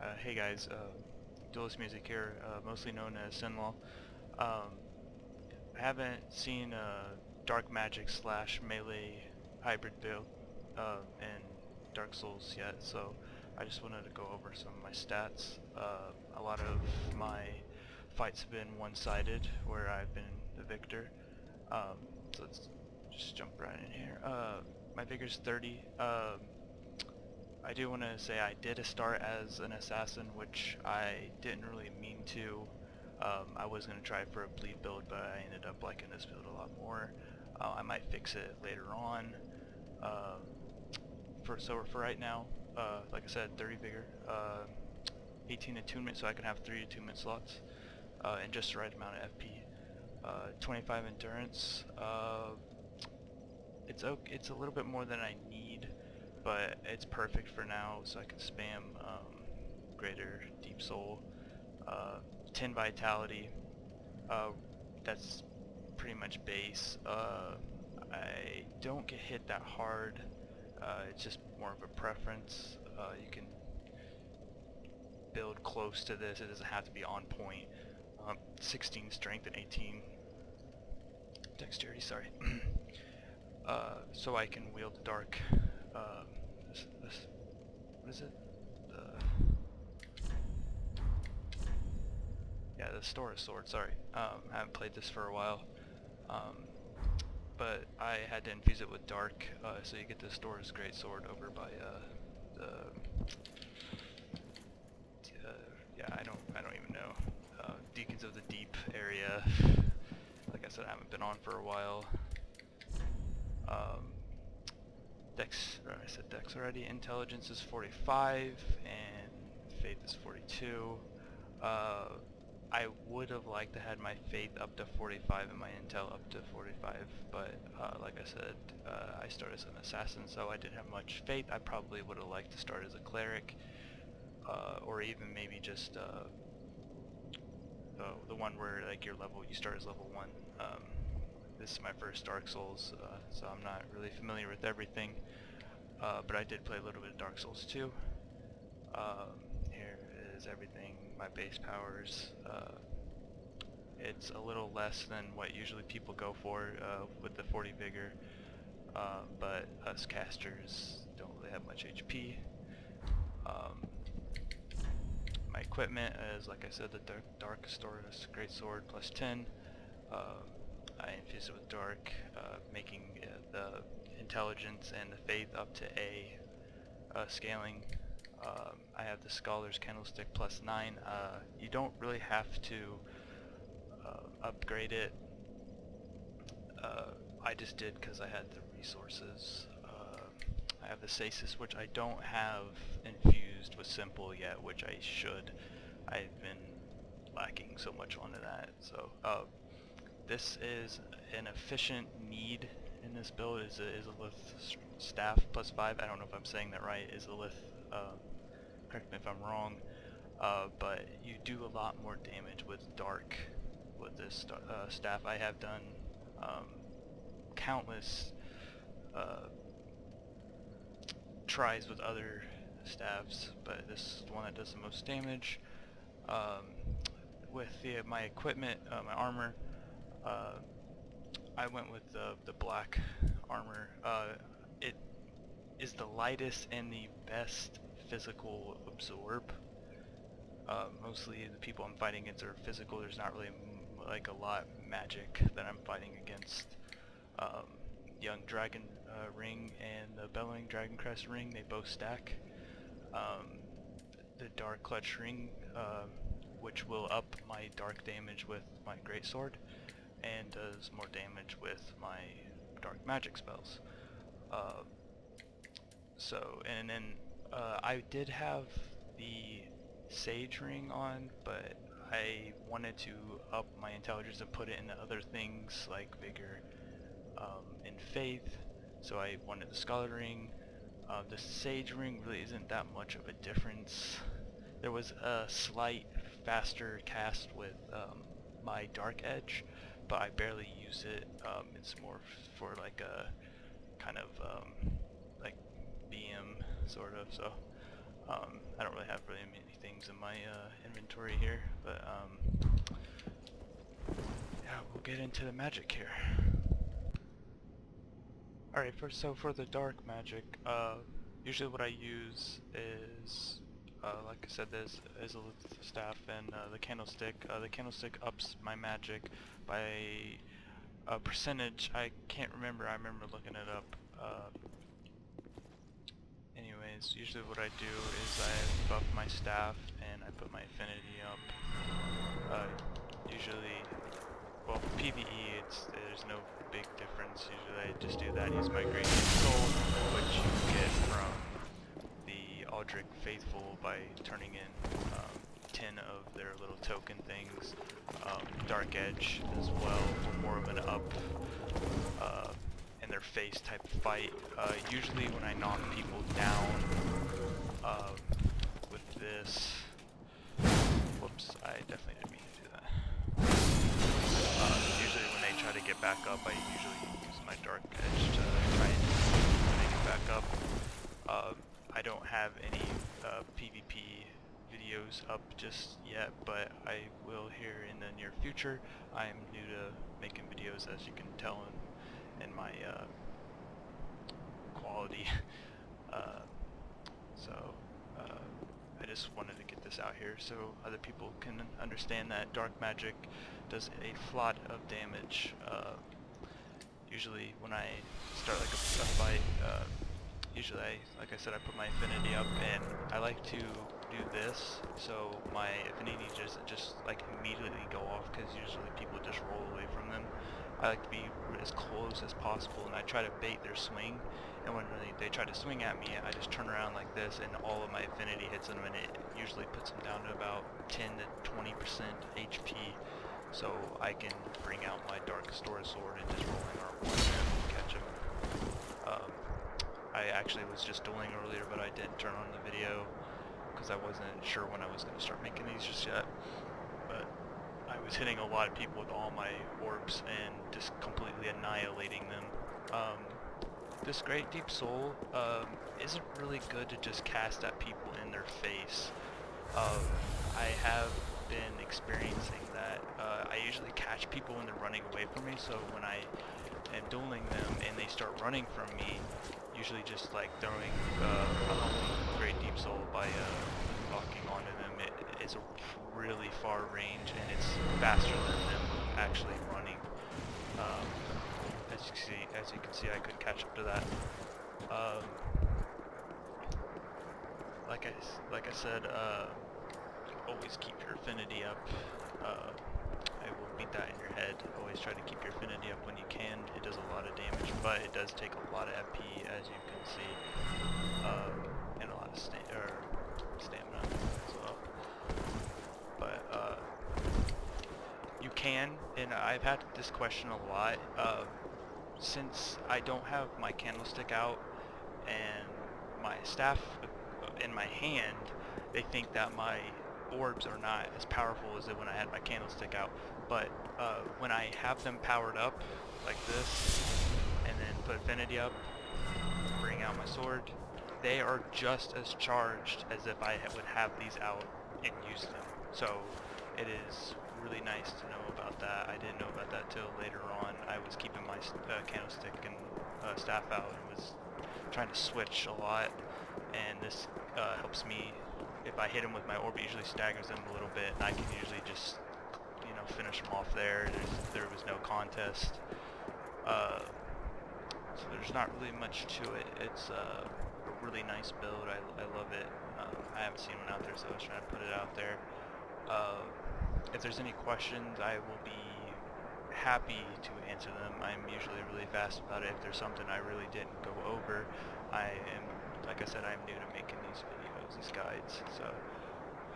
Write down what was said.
Hey guys, Duelist Music here, mostly known as Sinlaw. I haven't seen Dark Magic / Melee hybrid build in Dark Souls yet, so I just wanted to go over some of my stats. A lot of my fights have been one-sided, where I've been the victor. So let's just jump right in here. My Vigor's 30. I do want to say I did start as an assassin, which I didn't really mean to. I was going to try for a bleed build, but I ended up liking this build a lot more. I might fix it later on. So for right now, like I said, 30 Vigor, 18 Attunement, so I can have 3 Attunement slots, and just the right amount of FP. 25 Endurance. It's a little bit more than I need, but it's perfect for now, so I can spam Greater Deep Soul. 10 Vitality, that's pretty much base. I don't get hit that hard, it's just more of a preference. You can build close to this, it doesn't have to be on point. 16 Strength and 18 Dexterity, sorry. So I can wield the dark, what is it? Yeah, the Astora Sword, sorry. I haven't played this for a while. But I had to infuse it with dark, so you get the Astora's Greatsword over by yeah, I don't even know. Deacons of the Deep area. Like I said, I haven't been on for a while. I said Dex already. Intelligence is 45 and Faith is 42. I would have liked to had my Faith up to 45 and my Intel up to 45, but like I said, I started as an assassin, so I didn't have much Faith. I probably would have liked to start as a cleric, or even maybe just the one where like you start as level 1. This is my first Dark Souls, so I'm not really familiar with everything, but I did play a little bit of Dark Souls 2. Here is everything, my base powers. It's a little less than what usually people go for with the 40 Vigor, but us casters don't really have much HP. My equipment is, like I said, the Dark Astora Greatsword+10. I infuse it with dark, making the intelligence and the faith up to A, scaling. I have the Scholar's Candlestick +9. You don't really have to upgrade it. I just did because I had the resources. I have the Stasis, which I don't have infused with Simple yet, which I should. I've been lacking so much onto that. So this is an efficient need in this build. Is Izalith Staff+5. I don't know if I'm saying that right. Izalith, correct me if I'm wrong. But you do a lot more damage with dark with this staff. I have done countless tries with other staffs, but this is the one that does the most damage. With my equipment, my armor, I went with the black armor. It is the lightest and the best physical absorb. Mostly the people I'm fighting against are physical. There's not really like a lot magic that I'm fighting against. Young Dragon Ring and the Bellowing dragoncrest ring, they both stack. The Dark Clutch ring, which will up my dark damage with my greatsword, and does more damage with my dark magic spells. And then I did have the Sage ring on, but I wanted to up my intelligence and put it into other things like Vigor and Faith, so I wanted the Scholar ring. The Sage ring really isn't that much of a difference. There was a slight faster cast with my Dark Edge, but I barely use it. It's more for like a kind of like BM sort of, so I don't really have really many things in my inventory here, but yeah, we'll get into the magic here. Alright, so for the dark magic, usually what I use is, like I said, there's Izalith Staff and the candlestick. The candlestick ups my magic by a percentage. I can't remember, I remember looking it up. Anyways, usually what I do is I buff my staff and I put my affinity up. Usually, well, for PvE, there's no big difference. Usually I just do that. Use my Great Soul, which you get from the Aldrich Faithful by turning in 10 of their little token things. Dark Edge as well for more of an up in their face type of fight. Usually when I knock people down with this, whoops, I definitely didn't mean to do that. Usually when they try to get back up, I usually use my Dark Edge to try and make it back up. I don't have any PvP videos up just yet, but I will here in the near future. I am new to making videos, as you can tell in my quality. I just wanted to get this out here so other people can understand that dark magic does a lot of damage. Usually when I start like a fight, usually like I said, I put my affinity up and I like to do this so my affinity just like immediately go off, because usually people just roll away from them. I like to be as close as possible and I try to bait their swing, and when they try to swing at me, I just turn around like this and all of my affinity hits them, and it usually puts them down to about 10 to 20% HP, so I can bring out my Dark Astora Sword and just rolling R1 and catch them. I actually was just dueling earlier, but I didn't turn on the video because I wasn't sure when I was going to start making these just yet. But I was hitting a lot of people with all my orbs and just completely annihilating them. This Great Deep Soul isn't really good to just cast at people in their face. I have been experiencing that. I usually catch people when they're running away from me, so when I am dueling them and they start running from me, usually just like throwing a Great Deep Soul by locking onto them. It is a really far range and it's faster than them actually running. As you can see, I could catch up to that. Like I said, always keep your affinity up. I will beat that in your head. Always try to keep your affinity up when you can. It does a lot of damage, but it does take a lot of FP, as you can see, and a lot of stamina as well. But you can, and I've had this question a lot. Since I don't have my candlestick out and my staff in my hand, they think that my orbs are not as powerful as when I had my candlestick out. But when I have them powered up like this and then put affinity up, bring out my sword, they are just as charged as if I would have these out and use them. So it is really nice to know about that. I didn't know about that till later on. I was keeping my candlestick and staff out and was trying to switch a lot, and this helps me. If I hit him with my orb, it usually staggers them a little bit, and I can usually just, you know, finish them off there. There was no contest, so there's not really much to it. It's a really nice build. I love it. I haven't seen one out there, so I was trying to put it out there. If there's any questions, I will be happy to answer them. I'm usually really fast about it. If there's something I really didn't go over, I am, like I said, I'm new to making these videos, these guides, so